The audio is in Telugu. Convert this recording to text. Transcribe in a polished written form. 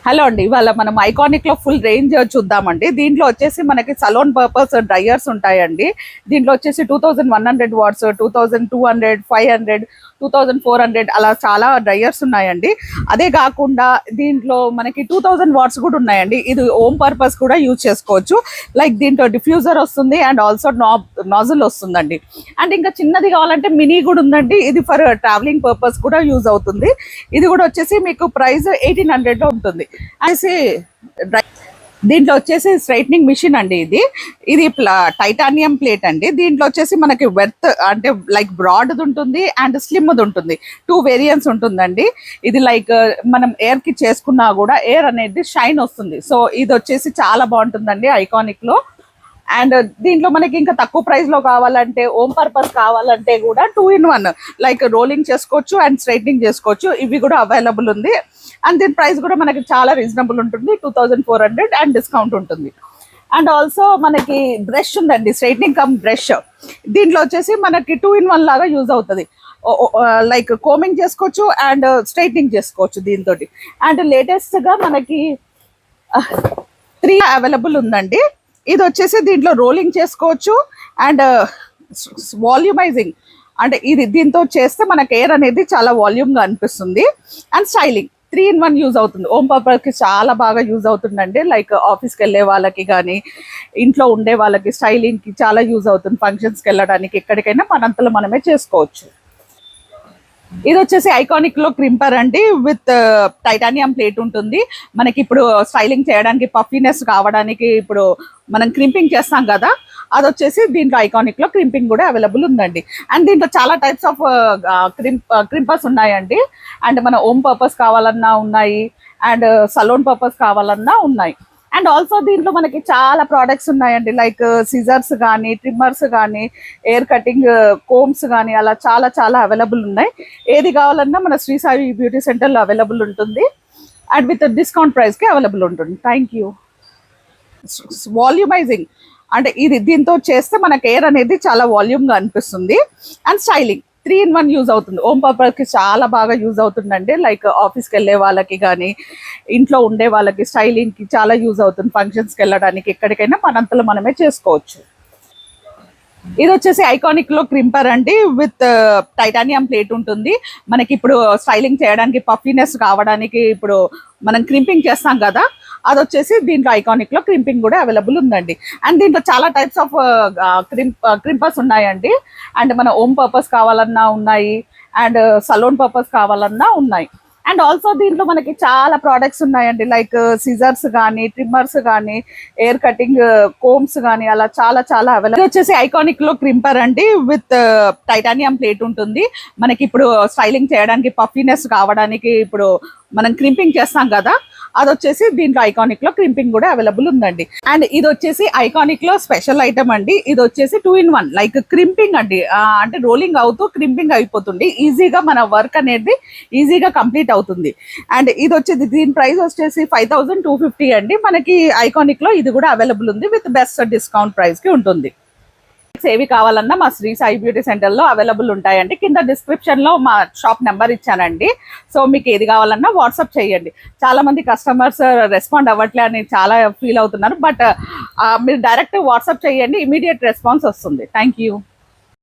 హలో అండి, ఇవాళ మనం ఐకానిక్ లో ఫుల్ రేంజ్ చూద్దామండి. దీంట్లో వచ్చేసి మనకి సలోన్ పర్పస్ డ్రైయర్స్ ఉంటాయండి. దీంట్లో వచ్చేసి 2100 వాట్స్, 2200, 500, 2400 అలా చాలా డ్రైయర్స్ ఉన్నాయండి. అదే కాకుండా దీంట్లో మనకి 2000 వాట్స్ కూడా ఉన్నాయండి. ఇది హోమ్ పర్పస్ కూడా యూజ్ చేసుకోవచ్చు. లైక్ దీంట్లో డిఫ్యూజర్ వస్తుంది అండ్ ఆల్సో నాజిల్ వస్తుందండి. అండ్ ఇంకా చిన్నది కావాలంటే మినీ కూడా ఉందండి. ఇది ఫర్ ట్రావెలింగ్ పర్పస్ కూడా యూజ్ అవుతుంది. ఇది కూడా వచ్చేసి మీకు ప్రైస్ 1800 లో ఉంటుంది. అనేసి దీంట్లో వచ్చేసి స్ట్రైట్నింగ్ మిషన్ అండి. ఇది టైటానియం ప్లేట్ అండి. దీంట్లో వచ్చేసి మనకి వెర్త్ అంటే లైక్ బ్రాడ్ ఉంటుంది అండ్ స్లిమ్ ఉంటుంది. 2 వేరియంట్స్ ఉంటుందండి. ఇది లైక్ మనం ఎయిర్ కి చేసుకున్నా కూడా ఎయిర్ అనేది షైన్ వస్తుంది. సో ఇది వచ్చేసి చాలా బాగుంటుందండి ఐకానిక్ లో. అండ్ దీంట్లో మనకి ఇంకా తక్కువ ప్రైస్ లో కావాలంటే, హోమ్ పర్పస్ కావాలంటే కూడా 2 in 1 లైక్ రోలింగ్ చేసుకోవచ్చు అండ్ స్ట్రైట్నింగ్ చేసుకోవచ్చు. ఇవి కూడా అవైలబుల్ ఉంది. అండ్ దీని ప్రైస్ కూడా మనకి చాలా రీజనబుల్ ఉంటుంది, 2400 అండ్ డిస్కౌంట్ ఉంటుంది. అండ్ ఆల్సో మనకి బ్రష్ ఉందండి, స్ట్రైట్నింగ్ కమ్ బ్రష్. దీంట్లో వచ్చేసి మనకి 2 in 1 లాగా యూజ్ అవుతుంది. లైక్ కోమింగ్ చేసుకోవచ్చు అండ్ స్ట్రైట్నింగ్ చేసుకోవచ్చు దీంతో. అండ్ లేటెస్ట్ గా మనకి 3 అవైలబుల్ ఉందండి. ఇది వచ్చేసి దీంట్లో రోలింగ్ చేసుకోవచ్చు అండ్ వాల్యూమైజింగ్ అంటే దీంతో చేస్తే మనకి ఎయిర్ అనేది చాలా వాల్యూమ్గా అనిపిస్తుంది. అండ్ స్టైలింగ్ 3 in 1 యూజ్ అవుతుంది. హోమ్ పర్పస్కి చాలా బాగా యూజ్ అవుతుందండి. లైక్ ఆఫీస్కి వెళ్ళే వాళ్ళకి కానీ, ఇంట్లో ఉండే వాళ్ళకి స్టైలింగ్కి చాలా యూజ్ అవుతుంది. ఫంక్షన్స్కి వెళ్ళడానికి ఎక్కడికైనా మనంతలో మనమే చేసుకోవచ్చు. ఇది వచ్చేసి ఐకానిక్ లో క్రింపర్ అండి, విత్ టైటానియం ప్లేట్ ఉంటుంది. మనకి ఇప్పుడు స్టైలింగ్ చేయడానికి, పఫీనెస్ కావడానికి ఇప్పుడు మనం క్రింపింగ్ చేస్తాం కదా, అది వచ్చేసి దీంట్లో ఐకానిక్ లో క్రింపింగ్ కూడా అవైలబుల్ ఉందండి. అండ్ దీంట్లో చాలా టైప్స్ ఆఫ్ క్రింపర్స్ ఉన్నాయండి. అండ్ మన హోమ్ పర్పస్ కావాలన్నా ఉన్నాయి అండ్ సలోన్ పర్పస్ కావాలన్నా ఉన్నాయి. అండ్ ఆల్సో దీంట్లో మనకి చాలా ప్రోడక్ట్స్ ఉన్నాయండి. లైక్ సిజర్స్ కానీ, ట్రిమ్మర్స్ కానీ, ఎయిర్ కటింగ్ కోమ్స్ కానీ, అలా చాలా చాలా అవైలబుల్ ఉన్నాయి. ఏది కావాలన్నా మన శ్రీ సాయి బ్యూటీ సెంటర్లో అవైలబుల్ ఉంటుంది. అండ్ విత్ డిస్కౌంట్ ప్రైస్కి అవైలబుల్ ఉంటుంది. Thank you. వాల్యూమైజింగ్ అంటే దీంతో చేస్తే మనకి ఎయిర్ అనేది చాలా వాల్యూమ్గా అనిపిస్తుంది. అండ్ స్టైలింగ్ 3 in 1 యూజ్ అవుతుంది. హోమ్ పర్పస్కి చాలా బాగా యూజ్ అవుతుందండి. లైక్ ఆఫీస్కి వెళ్ళే వాళ్ళకి కానీ, ఇంట్లో ఉండే వాళ్ళకి స్టైలింగ్కి చాలా యూజ్ అవుతుంది. ఫంక్షన్స్కి వెళ్ళడానికి ఎక్కడికైనా మనంతలో మనమే చేసుకోవచ్చు. ఇది వచ్చేసి ఐకానిక్ లో క్రింపర్ అండి, విత్ టైటానియం ప్లేట్ ఉంటుంది. మనకి ఇప్పుడు స్టైలింగ్ చేయడానికి, పఫీనెస్ కావడానికి ఇప్పుడు మనం క్రింపింగ్ చేస్తాం కదా, అది వచ్చేసి దీంట్లో ఐకానిక్ లో క్రింపింగ్ కూడా అవైలబుల్ ఉందండి. అండ్ దీంట్లో చాలా టైప్స్ ఆఫ్ క్రింపర్స్ ఉన్నాయండి. అండ్ మన హోమ్ పర్పస్ కావాలన్నా ఉన్నాయి అండ్ సలోన్ పర్పస్ కావాలన్నా ఉన్నాయి. అండ్ ఆల్సో దీంట్లో మనకి చాలా ప్రోడక్ట్స్ ఉన్నాయండి. లైక్ సిజర్స్ కానీ, ట్రిమ్మర్స్ కానీ, ఎయిర్ కటింగ్ కోమ్స్ కానీ, అలా చాలా చాలా అవైలబుల్. ఇది వచ్చేసి ఐకానిక్ లో క్రింపర్ అండి, విత్ టైటానియం ప్లేట్ ఉంటుంది. మనకి ఇప్పుడు స్టైలింగ్ చేయడానికి, పఫీనెస్ కావడానికి ఇప్పుడు మనం క్రింపింగ్ చేస్తాం కదా, అది వచ్చేసి దీంట్లో ఐకానిక్ లో క్రింపింగ్ కూడా అవైలబుల్ ఉందండి. అండ్ ఇది వచ్చేసి ఐకానిక్ లో స్పెషల్ ఐటమ్ అండి. ఇది వచ్చేసి 2 in 1 లైక్ క్రింపింగ్ అండి. అంటే రోలింగ్ అవుతూ క్రింపింగ్ అయిపోతుంది. ఈజీగా మన వర్క్ అనేది ఈజీగా కంప్లీట్ అవుతుంది. అండ్ ఇది వచ్చేసి దీని ప్రైస్ వచ్చేసి 5250 అండి. మనకి ఐకానిక్ లో ఇది కూడా అవైలబుల్ ఉంది, విత్ బెస్ట్ డిస్కౌంట్ ప్రైస్ కి ఉంటుంది. ఏవి కావాలన్నా మా శ్రీ సాయి బ్యూటీ సెంటర్ లో అవైలబుల్ ఉంటాయండి. కింద డిస్క్రిప్షన్ లో మా షాప్ నెంబర్ ఇచ్చానండి. సో మీకు ఏది కావాలన్నా వాట్సాప్ చేయండి. చాలా మంది కస్టమర్స్ రెస్పాండ్ అవ్వట్లే అని చాలా ఫీల్ అవుతున్నారు. బట్ మీరు డైరెక్ట్ వాట్సాప్ చేయండి, ఇమీడియట్ రెస్పాన్స్ వస్తుంది. Thank you.